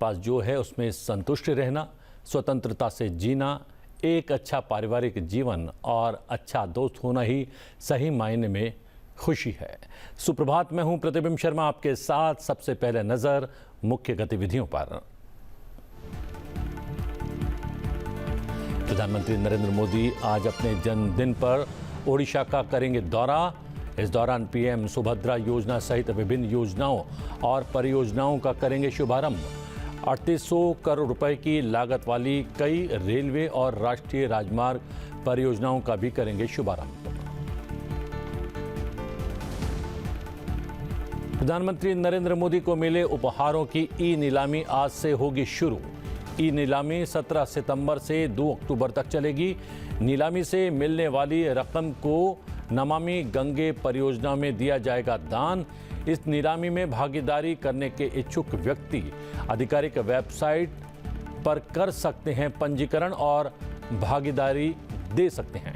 पास जो है उसमें संतुष्ट रहना, स्वतंत्रता से जीना, एक अच्छा पारिवारिक जीवन और अच्छा दोस्त होना ही सही मायने में खुशी है। सुप्रभात, मैं हूं प्रतिबिंब शर्मा आपके साथ। सबसे पहले नजर मुख्य गतिविधियों पर। प्रधानमंत्री नरेंद्र मोदी आज अपने जन्मदिन पर ओडिशा का करेंगे दौरा। इस दौरान पीएम सुभद्रा योजना सहित विभिन्न योजनाओं और परियोजनाओं का करेंगे शुभारंभ। 3800 करोड़ रुपए की लागत वाली कई रेलवे और राष्ट्रीय राजमार्ग परियोजनाओं का भी करेंगे शुभारंभ। प्रधानमंत्री नरेंद्र मोदी को मिले उपहारों की ई नीलामी आज से होगी शुरू। ई नीलामी 17 सितंबर से 2 अक्टूबर तक चलेगी। नीलामी से मिलने वाली रकम को नमामि गंगे परियोजना में दिया जाएगा दान। इस नीलामी में भागीदारी करने के इच्छुक व्यक्ति आधिकारिक वेबसाइट पर कर सकते हैं पंजीकरण और भागीदारी दे सकते हैं।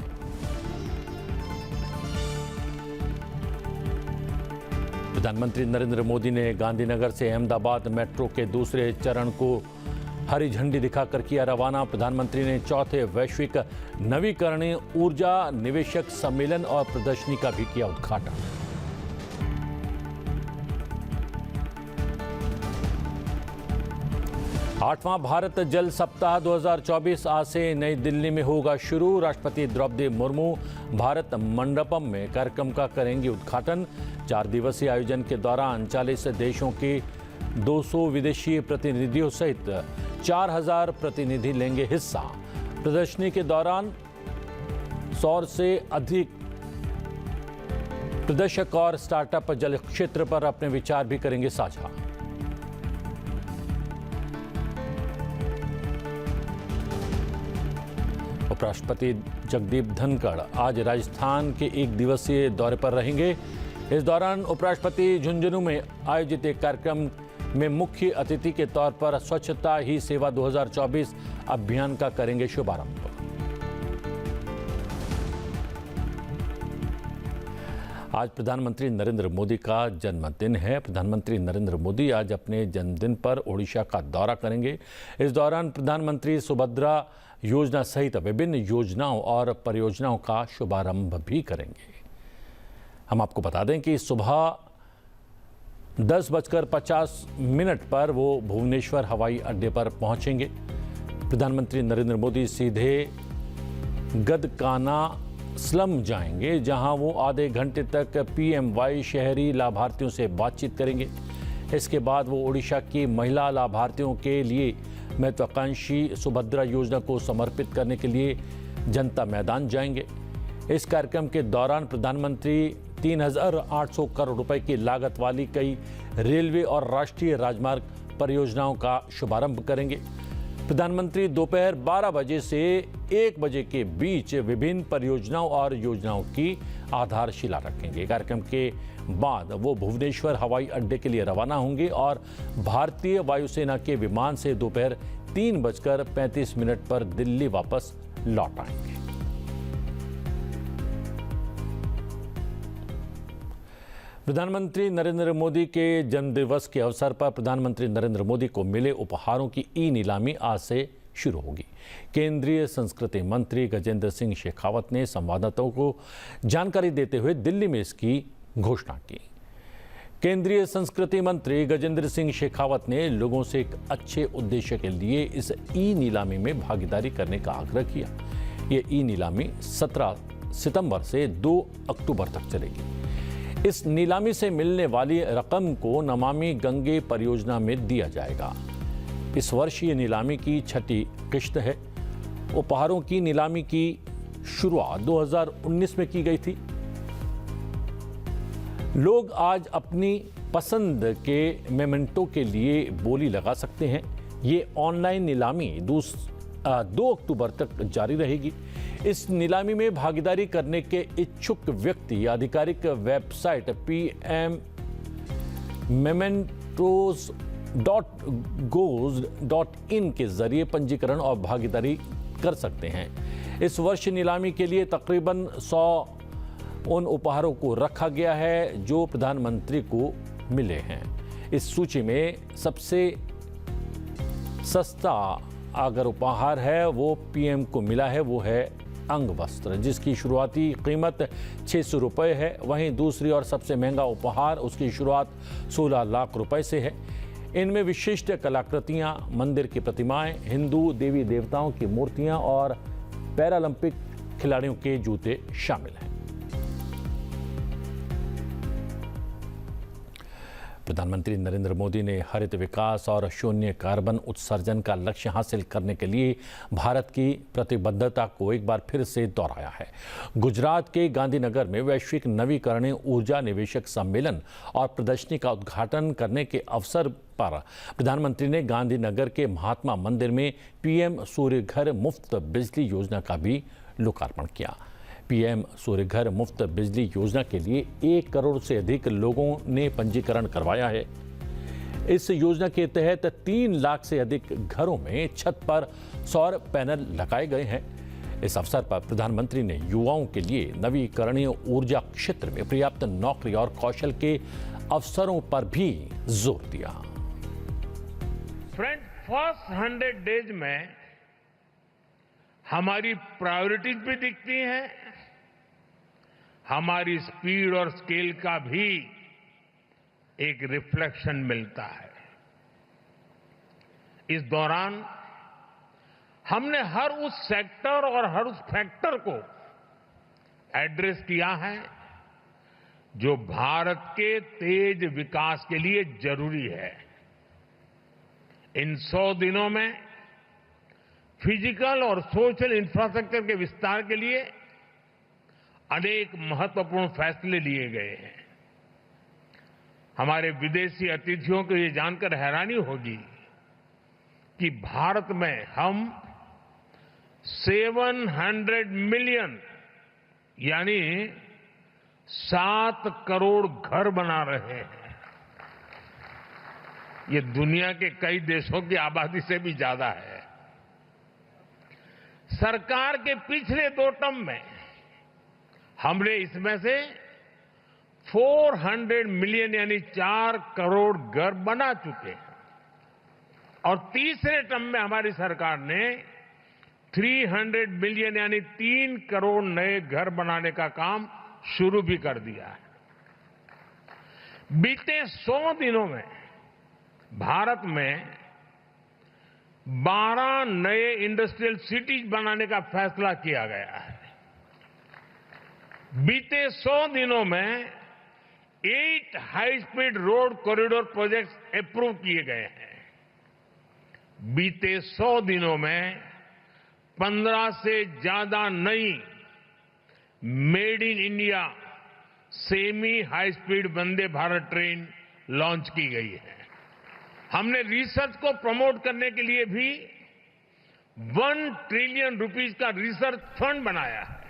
प्रधानमंत्री नरेंद्र मोदी ने गांधीनगर से अहमदाबाद मेट्रो के दूसरे चरण को हरी झंडी दिखाकर किया रवाना। प्रधानमंत्री ने चौथे वैश्विक नवीकरणीय ऊर्जा निवेशक सम्मेलन और प्रदर्शनी का भी किया उद्घाटन। आठवां भारत जल सप्ताह 2024 आज से नई दिल्ली में होगा शुरू। राष्ट्रपति द्रौपदी मुर्मू भारत मंडपम में कार्यक्रम का करेंगी उद्घाटन। 4 दिवसीय आयोजन के दौरान 40 देशों के 200 विदेशी प्रतिनिधियों सहित 4000 प्रतिनिधि लेंगे हिस्सा। प्रदर्शनी के दौरान 100 से अधिक प्रदर्शक और स्टार्टअप जल क्षेत्र पर अपने विचार भी करेंगे साझा। उपराष्ट्रपति जगदीप धनखड़ आज राजस्थान के 1 दिवसीय दौरे पर रहेंगे। इस दौरान उपराष्ट्रपति झुंझुनू में आयोजित एक कार्यक्रम में मुख्य अतिथि के तौर पर स्वच्छता ही सेवा 2024 अभियान का करेंगे शुभारंभ। आज प्रधानमंत्री नरेंद्र मोदी का जन्मदिन है। प्रधानमंत्री नरेंद्र मोदी आज अपने जन्मदिन पर ओडिशा का दौरा करेंगे। इस दौरान प्रधानमंत्री सुभद्रा योजना सहित विभिन्न योजनाओं और परियोजनाओं का शुभारंभ भी करेंगे। हम आपको बता दें कि सुबह 10:50 पर वो भुवनेश्वर हवाई अड्डे पर पहुंचेंगे। प्रधानमंत्री नरेंद्र मोदी सीधे गदकाना स्लम जाएंगे, जहां वो आधे घंटे तक पीएमवाई शहरी लाभार्थियों से बातचीत करेंगे। इसके बाद वो ओडिशा की महिला लाभार्थियों के लिए महत्वाकांक्षी सुभद्रा योजना को समर्पित करने के लिए जनता मैदान जाएंगे। इस कार्यक्रम के दौरान प्रधानमंत्री 3800 करोड़ रुपए की लागत वाली कई रेलवे और राष्ट्रीय राजमार्ग परियोजनाओं का शुभारंभ करेंगे। प्रधानमंत्री दोपहर 12 बजे से 1 बजे के बीच विभिन्न परियोजनाओं और योजनाओं की आधारशिला रखेंगे। कार्यक्रम के बाद वो भुवनेश्वर हवाई अड्डे के लिए रवाना होंगे और भारतीय वायुसेना के विमान से दोपहर 3:35 पर दिल्ली वापस लौट आएंगे। प्रधानमंत्री नरेंद्र मोदी के जन्मदिवस के अवसर पर प्रधानमंत्री नरेंद्र मोदी को मिले उपहारों की ई नीलामी आज से शुरू होगी। केंद्रीय संस्कृति मंत्री गजेंद्र सिंह शेखावत ने संवाददाताओं को जानकारी देते हुए दिल्ली में इसकी घोषणा की। केंद्रीय संस्कृति मंत्री गजेंद्र सिंह शेखावत ने लोगों से एक अच्छे उद्देश्य के लिए इस ई नीलामी में भागीदारी करने का आग्रह किया। ये ई नीलामी 17 सितंबर से 2 अक्टूबर तक चलेगी। इस नीलामी से मिलने वाली रकम को नमामि गंगे परियोजना में दिया जाएगा। इस वर्ष ये नीलामी की 6ठी किश्त है। उपहारों की नीलामी की शुरुआत 2019 में की गई थी। लोग आज अपनी पसंद के मेमेंटो के लिए बोली लगा सकते हैं। ये ऑनलाइन नीलामी 2 अक्टूबर तक जारी रहेगी। इस नीलामी में भागीदारी करने के इच्छुक व्यक्ति आधिकारिक वेबसाइट pmmementos.goes.in के जरिए पंजीकरण और भागीदारी कर सकते हैं। इस वर्ष नीलामी के लिए तकरीबन 100 उन उपहारों को रखा गया है जो प्रधानमंत्री को मिले हैं। इस सूची में सबसे सस्ता अगर उपहार है वो पीएम को मिला है, वो है अंग वस्त्र, जिसकी शुरुआती कीमत 600 रुपये है। वहीं दूसरी और सबसे महंगा उपहार, उसकी शुरुआत 16 लाख रुपए से है। इनमें विशिष्ट कलाकृतियां, मंदिर की प्रतिमाएं, हिंदू देवी देवताओं की मूर्तियां और पैरालंपिक खिलाड़ियों के जूते शामिल हैं। प्रधानमंत्री नरेंद्र मोदी ने हरित विकास और शून्य कार्बन उत्सर्जन का लक्ष्य हासिल करने के लिए भारत की प्रतिबद्धता को एक बार फिर से दोहराया है। गुजरात के गांधीनगर में वैश्विक नवीकरणीय ऊर्जा निवेशक सम्मेलन और प्रदर्शनी का उद्घाटन करने के अवसर पर प्रधानमंत्री ने गांधीनगर के महात्मा मंदिर में पीएम सूर्य घर मुफ्त बिजली योजना का भी लोकार्पण किया। पीएम सूर्य घर मुफ्त बिजली योजना के लिए 1 करोड़ से अधिक लोगों ने पंजीकरण करवाया है। इस योजना के तहत 3 लाख से अधिक घरों में छत पर सौर पैनल लगाए गए हैं। इस अवसर पर प्रधानमंत्री ने युवाओं के लिए नवीकरणीय ऊर्जा क्षेत्र में पर्याप्त नौकरी और कौशल के अवसरों पर भी जोर दिया। फ्रेंड, फर्स्ट 100 डेज में हमारी प्रायोरिटीज भी दिखती हैं, हमारी स्पीड और स्केल का भी एक रिफ्लेक्शन मिलता है। इस दौरान हमने हर उस सेक्टर और हर उस फैक्टर को एड्रेस किया है जो भारत के तेज विकास के लिए जरूरी है। इन 100 दिनों में फिजिकल और सोशल इंफ्रास्ट्रक्चर के विस्तार के लिए अनेक महत्वपूर्ण फैसले लिए गए हैं। हमारे विदेशी अतिथियों को ये जानकर हैरानी होगी कि भारत में हम 700 मिलियन यानी 7 करोड़ घर बना रहे हैं। ये दुनिया के कई देशों की आबादी से भी ज्यादा है। सरकार के पिछले 2 टर्म में हमने इसमें से 400 मिलियन यानी 4 करोड़ घर बना चुके हैं और तीसरे टर्म में हमारी सरकार ने 300 मिलियन यानी 3 करोड़ नए घर बनाने का काम शुरू भी कर दिया है। बीते 100 दिनों में भारत में 12 नए इंडस्ट्रियल सिटीज बनाने का फैसला किया गया है। बीते 100 दिनों में 8 high speed road corridor projects approve किए गए हैं। बीते 100 दिनों में 15 से ज्यादा नई made in India semi high speed Vande Bharat train launch की गई है। हमने रिसर्च को प्रमोट करने के लिए भी 1 ट्रिलियन रुपीस का रिसर्च फंड बनाया है।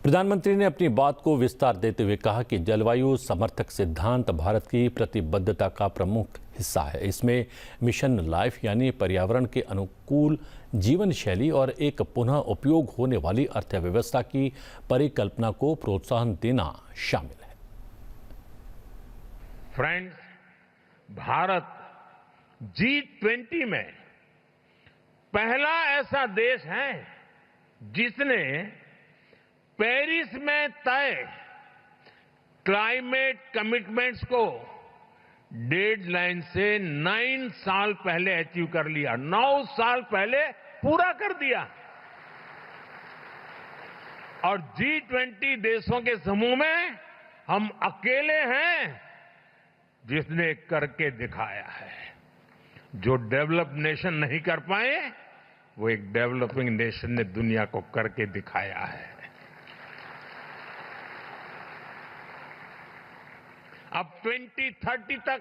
प्रधानमंत्री ने अपनी बात को विस्तार देते हुए कहा कि जलवायु समर्थक सिद्धांत भारत की प्रतिबद्धता का प्रमुख हिस्सा है। इसमें मिशन लाइफ यानी पर्यावरण के अनुकूल जीवन शैली और एक पुनः उपयोग होने वाली अर्थव्यवस्था की परिकल्पना को प्रोत्साहन देना शामिल है। फ्रेंड्स, भारत G20 में पहला ऐसा देश है जिसने पेरिस में तय क्लाइमेट कमिटमेंट्स को डेडलाइन से 9 साल पहले अचीव कर लिया। 9 साल पहले पूरा कर दिया और G20 देशों के समूह में हम अकेले हैं जिसने करके दिखाया है। जो डेवलप नेशन नहीं कर पाए वो एक डेवलपिंग नेशन ने दुनिया को करके दिखाया है। अब 2030 तक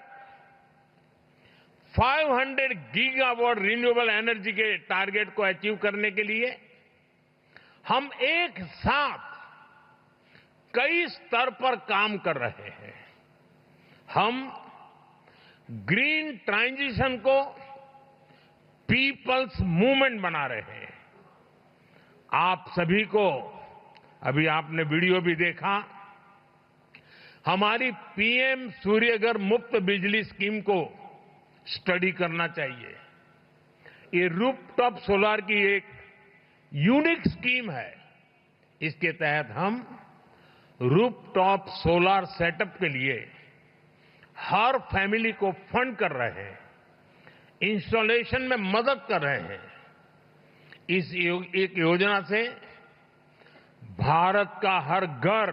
500 गीगावाट रिन्यूएबल एनर्जी के टारगेट को अचीव करने के लिए हम एक साथ कई स्तर पर काम कर रहे हैं। हम ग्रीन ट्रांजिशन को पीपल्स मूवमेंट बना रहे हैं। आप सभी को अभी आपने वीडियो भी देखा, हमारी पीएम सूर्यघर मुफ्त बिजली स्कीम को स्टडी करना चाहिए। ये रूफटॉप सोलार की एक यूनिक स्कीम है। इसके तहत हम रूफटॉप सोलार सेटअप के लिए हर फैमिली को फंड कर रहे हैं, इंस्टॉलेशन में मदद कर रहे हैं। इस एक योजना से भारत का हर घर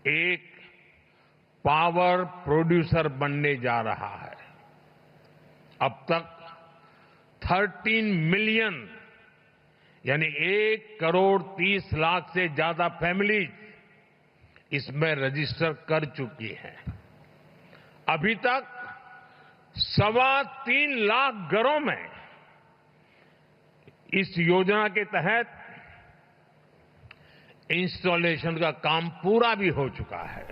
एक पावर प्रोड्यूसर बनने जा रहा है। अब तक 13 मिलियन यानी 1,30,00,000 से ज्यादा फैमिलीज इसमें रजिस्टर कर चुकी हैं। अभी तक 3.25 लाख घरों में इस योजना के तहत इंस्टॉलेशन का काम पूरा भी हो चुका है।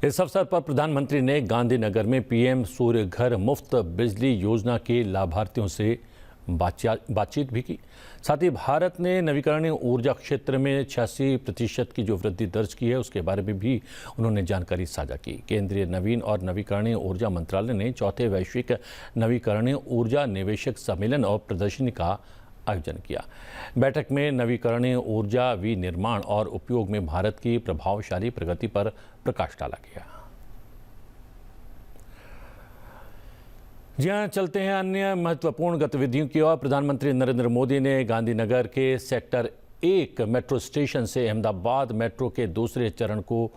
इस अवसर पर प्रधानमंत्री ने गांधीनगर में पीएम सूर्य घर मुफ्त बिजली योजना के लाभार्थियों से बातचीत भी की। साथ ही भारत ने नवीकरणीय ऊर्जा क्षेत्र में 86% की जो वृद्धि दर्ज की है उसके बारे में भी उन्होंने जानकारी साझा की। केंद्रीय नवीन और नवीकरणीय ऊर्जा मंत्रालय ने चौथे वैश्विक नवीकरणीय ऊर्जा निवेशक सम्मेलन और प्रदर्शनी का आयोजन किया। बैठक में नवीकरणीय ऊर्जा विनिर्माण और उपयोग में भारत की प्रभावशाली प्रगति पर प्रकाश डाला गया। जी हाँ, चलते हैं अन्य महत्वपूर्ण गतिविधियों की ओर। प्रधानमंत्री नरेंद्र मोदी ने गांधीनगर के सेक्टर 1 मेट्रो स्टेशन से अहमदाबाद मेट्रो के दूसरे चरण को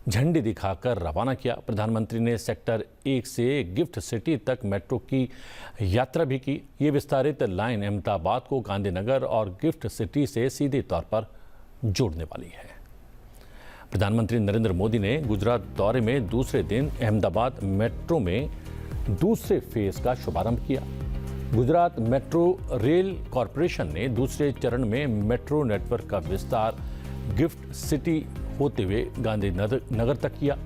झंडी दिखाकर रवाना किया। प्रधानमंत्री ने सेक्टर 1 से गिफ्ट सिटी तक मेट्रो की यात्रा भी की। ये विस्तारित लाइन अहमदाबाद को गांधीनगर और गिफ्ट सिटी से सीधे तौर पर जोड़ने वाली है। प्रधानमंत्री नरेंद्र मोदी ने गुजरात दौरे में दूसरे दिन अहमदाबाद मेट्रो में दूसरे फेज का शुभारंभ किया। गुजरात मेट्रो रेल कॉरपोरेशन ने दूसरे चरण में मेट्रो नेटवर्क का विस्तार गिफ्ट सिटी होते हुए गांधीनगर तक किया।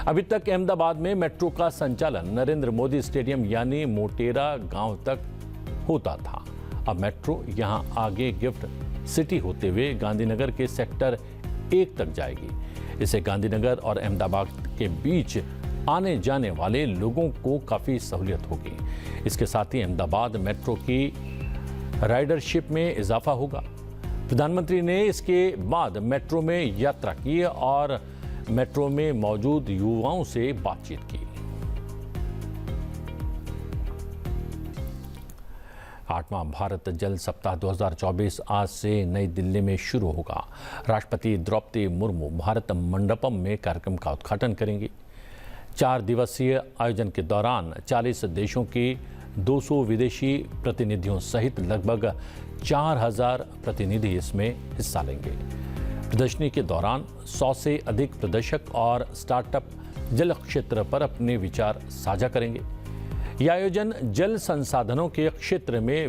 अभी तक अहमदाबाद में मेट्रो का संचालन नरेंद्र मोदी स्टेडियम यानी मोटेरा गांव तक होता था। अब मेट्रो यहां आगे गिफ्ट सिटी होते हुए गांधीनगर के सेक्टर 1 तक जाएगी। इससे गांधीनगर और अहमदाबाद के बीच आने जाने वाले लोगों को काफ़ी सहूलियत होगी। इसके साथ ही अहमदाबाद मेट्रो की राइडरशिप में इजाफा होगा। प्रधानमंत्री ने इसके बाद मेट्रो में यात्रा की और मेट्रो में मौजूद युवाओं से बातचीत की। 8वां भारत जल सप्ताह 2024 आज से नई दिल्ली में शुरू होगा। राष्ट्रपति द्रौपदी मुर्मू भारत मंडपम में कार्यक्रम का उद्घाटन करेंगी। 4 दिवसीय आयोजन के दौरान 40 देशों के 200 विदेशी प्रतिनिधियों सहित लगभग 4,000 प्रतिनिधि इसमें हिस्सा लेंगे। प्रदर्शनी के दौरान 100 से अधिक प्रदर्शक और स्टार्टअप जल क्षेत्र पर अपने विचार साझा करेंगे। यह आयोजन जल संसाधनों के क्षेत्र में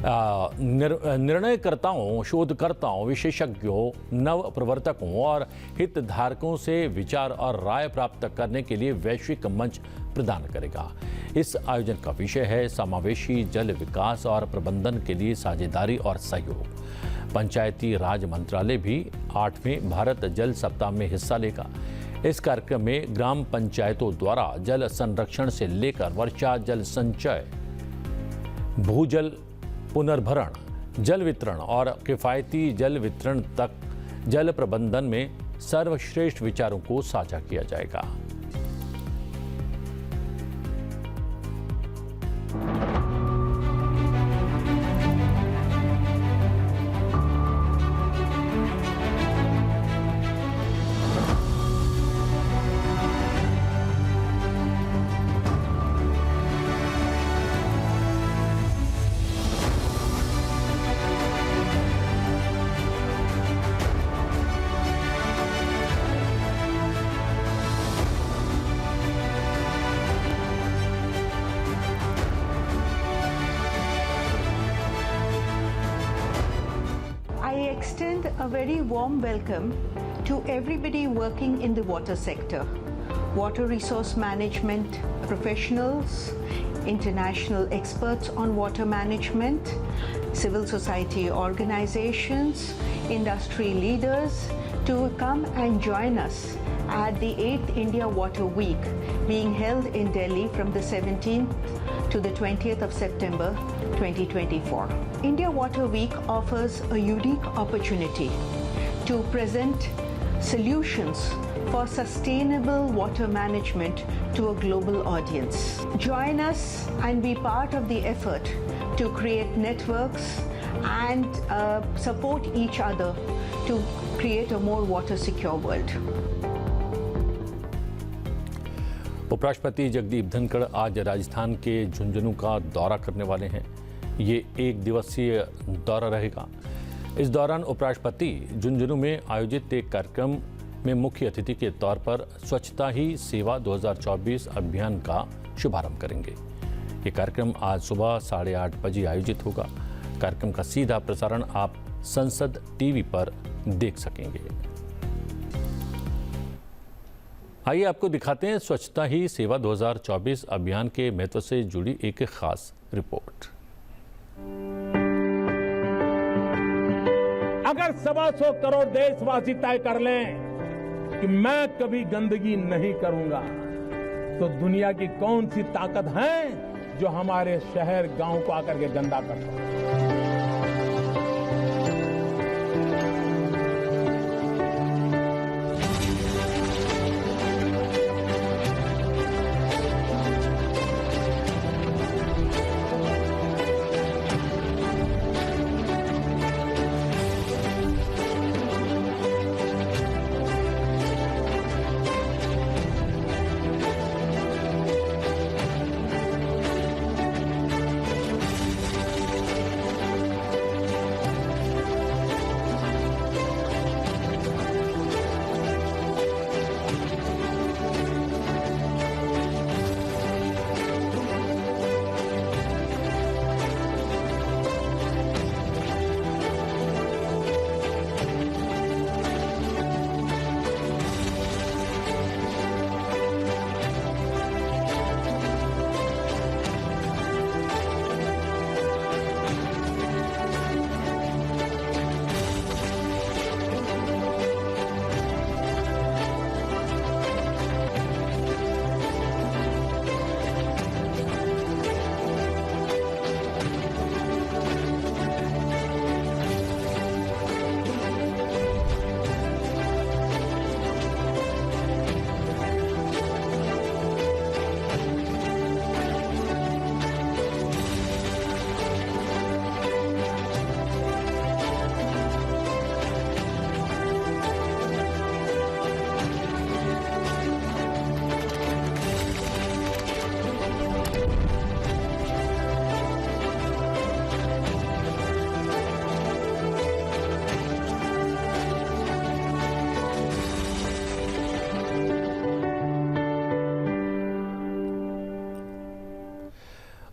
निर्णयकर्ताओं, शोधकर्ताओं, विशेषज्ञों, नव प्रवर्तकों और हितधारकों से विचार और राय प्राप्त करने के लिए वैश्विक मंच प्रदान करेगा। इस आयोजन का विषय है समावेशी जल विकास और प्रबंधन के लिए साझेदारी और सहयोग। पंचायती राज मंत्रालय भी 8वें भारत जल सप्ताह में हिस्सा लेगा। इस कार्यक्रम में ग्राम पंचायतों द्वारा जल संरक्षण से लेकर वर्षा जल संचय, भूजल पुनर्भरण, जल वितरण और किफायती जल वितरण तक जल प्रबंधन में सर्वश्रेष्ठ विचारों को साझा किया जाएगा। Extend a very warm welcome to everybody working in the water sector, water resource management professionals, international experts on water management, civil society organizations, industry leaders to come and join us at the 8th India Water Week being held in Delhi from the 17th to the 20th of September 2024. India Water Week offers a unique opportunity to present solutions for sustainable water management to a global audience. Join us and be part of the effort to create networks and support each other to create a more water secure world. उपराष्ट्रपति जगदीप धनखड़ आज राजस्थान के झुंझुनू का दौरा करने वाले हैं। ये एक दिवसीय दौरा रहेगा। इस दौरान उपराष्ट्रपति झुंझुनू में आयोजित एक कार्यक्रम में मुख्य अतिथि के तौर पर स्वच्छता ही सेवा 2024 अभियान का शुभारंभ करेंगे। ये कार्यक्रम आज सुबह 8:30 बजे आयोजित होगा। कार्यक्रम का सीधा प्रसारण आप संसद टीवी पर देख सकेंगे। आइए आपको दिखाते हैं स्वच्छता ही सेवा 2024 अभियान के महत्व से जुड़ी एक खास रिपोर्ट। अगर 125 करोड़ देशवासी तय कर लें कि मैं कभी गंदगी नहीं करूंगा, तो दुनिया की कौन सी ताकत है जो हमारे शहर गांव को आकर के गंदा कर सकती है।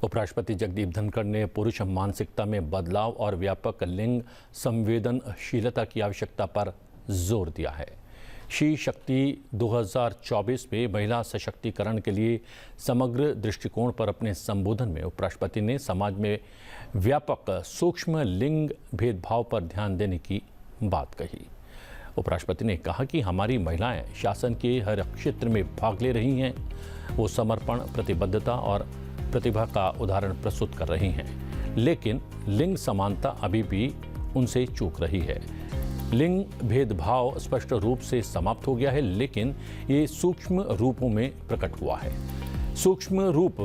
उपराष्ट्रपति जगदीप धनखड़ ने पुरुष मानसिकता में बदलाव और व्यापक लिंग संवेदनशीलता की आवश्यकता पर जोर दिया है। श्री शक्ति 2024 में महिला सशक्तिकरण के लिए समग्र दृष्टिकोण पर अपने संबोधन में उपराष्ट्रपति ने समाज में व्यापक सूक्ष्म लिंग भेदभाव पर ध्यान देने की बात कही। उपराष्ट्रपति ने कहा कि हमारी महिलाएं शासन के हर क्षेत्र में भाग ले रही हैं। वो समर्पण, प्रतिबद्धता और प्रतिभा का उदाहरण प्रस्तुत कर रही हैं, लेकिन लिंग समानता अभी भी उनसे चूक रही है। लिंग भेदभाव स्पष्ट रूप से समाप्त हो गया है, लेकिन ये सूक्ष्म रूपों में प्रकट हुआ है। सूक्ष्म रूप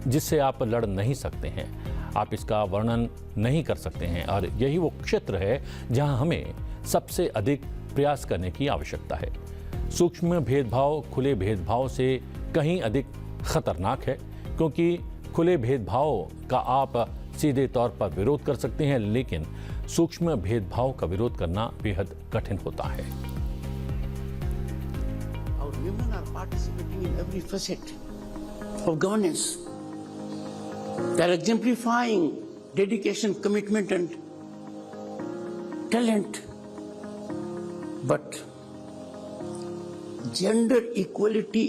जिससे आप लड़ नहीं सकते हैं, आप इसका वर्णन नहीं कर सकते हैं, और यही वो क्षेत्र है जहां हमें सबसे अधिक प्रयास करने की आवश्यकता है। सूक्ष्म भेदभाव खुले भेदभाव से कहीं अधिक खतरनाक है, क्योंकि खुले भेदभाव का आप सीधे तौर पर विरोध कर सकते हैं, लेकिन सूक्ष्म भेदभाव का विरोध करना बेहद कठिन होता है। Our women are participating in every facet of governance. They are exemplifying dedication, commitment, and talent. But gender equality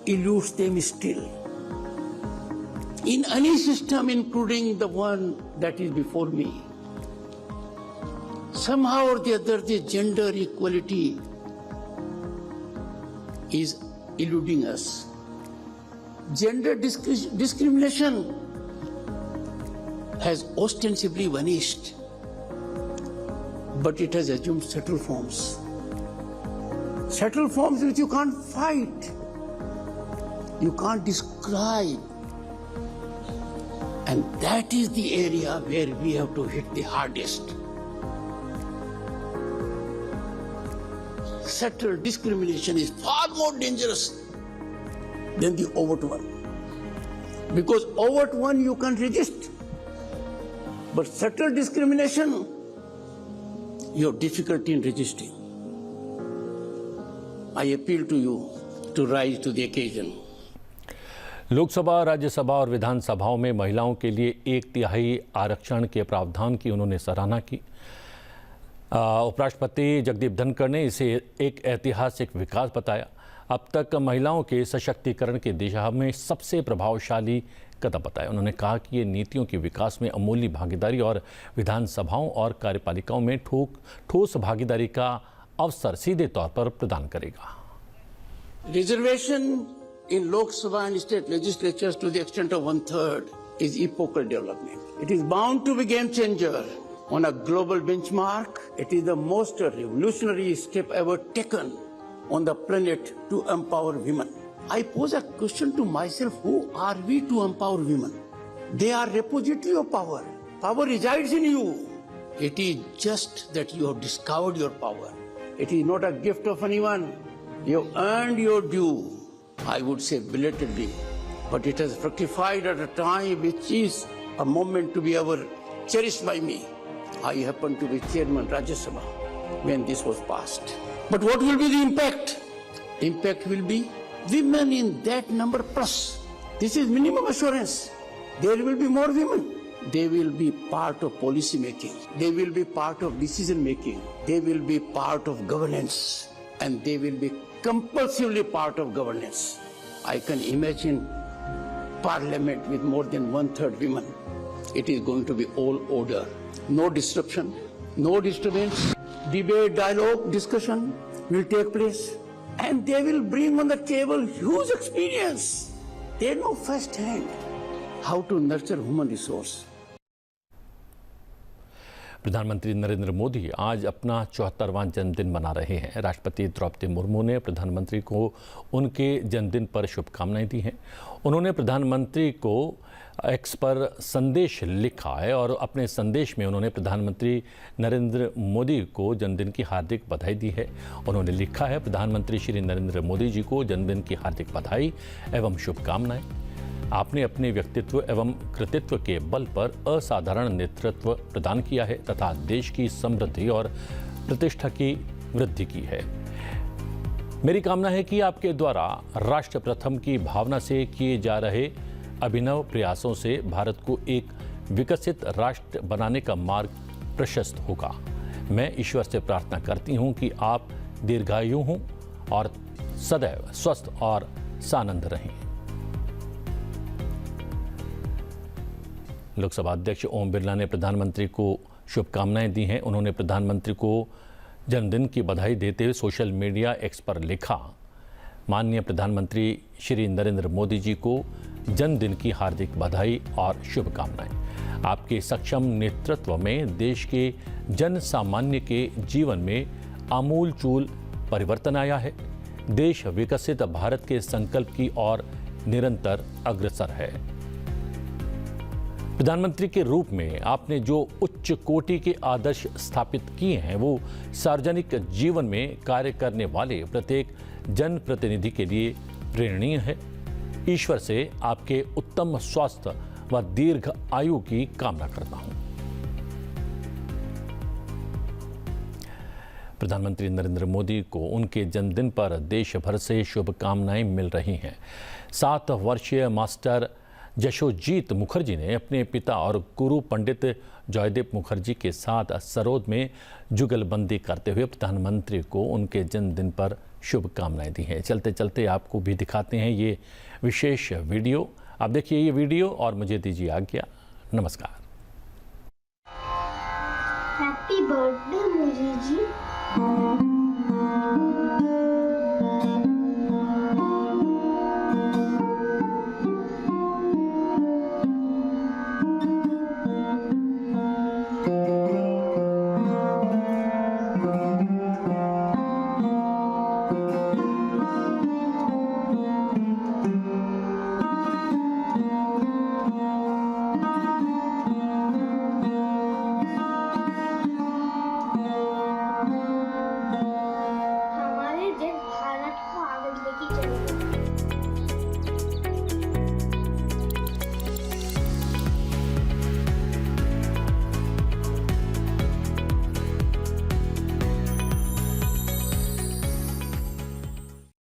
eludes them still. In any system, including the one that is before me, somehow or the other, the gender equality is eluding us. gender discrimination has ostensibly vanished, but it has assumed subtle forms. Subtle forms which you can't fight, you can't describe. And that is the area where we have to hit the hardest. Subtle discrimination is far more dangerous than the overt one. Because overt one you can resist. But subtle discrimination, you have difficulty in resisting. I appeal to you to rise to the occasion. Lok Sabha, Rajya Sabha और विधानसभाओं में महिलाओं के लिए 1/3 आरक्षण के प्रावधान की उन्होंने सराहना की। उपराष्ट्रपति जगदीप धनखड़ ने इसे एक ऐतिहासिक विकास बताया। अब तक महिलाओं के सशक्तिकरण की दिशा में सबसे प्रभावशाली कदम बताया। उन्होंने कहा कि ये नीतियों के विकास में अमूल्य भागीदारी और विधानसभाओं और कार्यपालिकाओं में ठोस भागीदारी का अवसर सीधे तौर पर प्रदान करेगा। Reservation in Lok Sabha and state legislatures to the extent of 1/3 is epochal development. It is bound to be game changer on a global benchmark. It is the most revolutionary step ever taken on the planet to empower women. I pose a question to myself, who are we to empower women? They are repository of power. Power resides in you. It is just that you have discovered your power. It is not a gift of anyone. You have earned your due, I would say belatedly, but it has fructified at a time which is a moment to be ever cherished by me. I happen to be chairman Rajya Sabha when this was passed. But what will be the impact? Impact will be women in that number plus. This is minimum assurance. There will be more women. They will be part of policy making. They will be part of decision making. They will be part of governance. And they will be compulsively part of governance. I can imagine parliament with more than 1/3 women. It is going to be all order. No disruption, no disturbance. Debate, dialogue, discussion will take place. And they will bring on the table huge experience. They know firsthand how to nurture human resource. प्रधानमंत्री नरेंद्र मोदी आज अपना 74वां जन्मदिन मना रहे हैं। राष्ट्रपति द्रौपदी मुर्मू ने प्रधानमंत्री को उनके जन्मदिन पर शुभकामनाएं दी हैं। उन्होंने प्रधानमंत्री को एक्स पर संदेश लिखा है और अपने संदेश में उन्होंने प्रधानमंत्री नरेंद्र मोदी को जन्मदिन की हार्दिक बधाई दी है। उन्होंने लिखा है, प्रधानमंत्री श्री नरेंद्र मोदी जी को जन्मदिन की हार्दिक बधाई एवं शुभकामनाएं। आपने अपने व्यक्तित्व एवं कृतित्व के बल पर असाधारण नेतृत्व प्रदान किया है तथा देश की समृद्धि और प्रतिष्ठा की वृद्धि की है। मेरी कामना है कि आपके द्वारा राष्ट्र प्रथम की भावना से किए जा रहे अभिनव प्रयासों से भारत को एक विकसित राष्ट्र बनाने का मार्ग प्रशस्त होगा। मैं ईश्वर से प्रार्थना करती हूं कि आप दीर्घायु हों और सदैव स्वस्थ और सानंद रहें। लोकसभा अध्यक्ष ओम बिरला ने प्रधानमंत्री को शुभकामनाएं दी हैं। उन्होंने प्रधानमंत्री को जन्मदिन की बधाई देते हुए सोशल मीडिया एक्स पर लिखा, माननीय प्रधानमंत्री श्री नरेंद्र मोदी जी को जन्मदिन की हार्दिक बधाई और शुभकामनाएं। आपके सक्षम नेतृत्व में देश के जन सामान्य के जीवन में आमूलचूल परिवर्तन आया है। देश विकसित भारत के संकल्प की ओर निरंतर अग्रसर है। प्रधानमंत्री के रूप में आपने जो उच्च कोटि के आदर्श स्थापित किए हैं वो सार्वजनिक जीवन में कार्य करने वाले प्रत्येक जनप्रतिनिधि के लिए प्रेरणीय है। ईश्वर से आपके उत्तम स्वास्थ्य व दीर्घ आयु की कामना करता हूं। प्रधानमंत्री नरेंद्र मोदी को उनके जन्मदिन पर देश भर से शुभकामनाएं मिल रही हैं। 7 वर्षीय मास्टर जशोजीत मुखर्जी ने अपने पिता और गुरु पंडित जयदेव मुखर्जी के साथ सरोद में जुगलबंदी करते हुए प्रधानमंत्री को उनके जन्मदिन पर शुभकामनाएं दी हैं। चलते चलते आपको भी दिखाते हैं ये विशेष वीडियो। आप देखिए ये वीडियो और मुझे दीजिए आज्ञा। नमस्कार। Happy birthday Modi ji.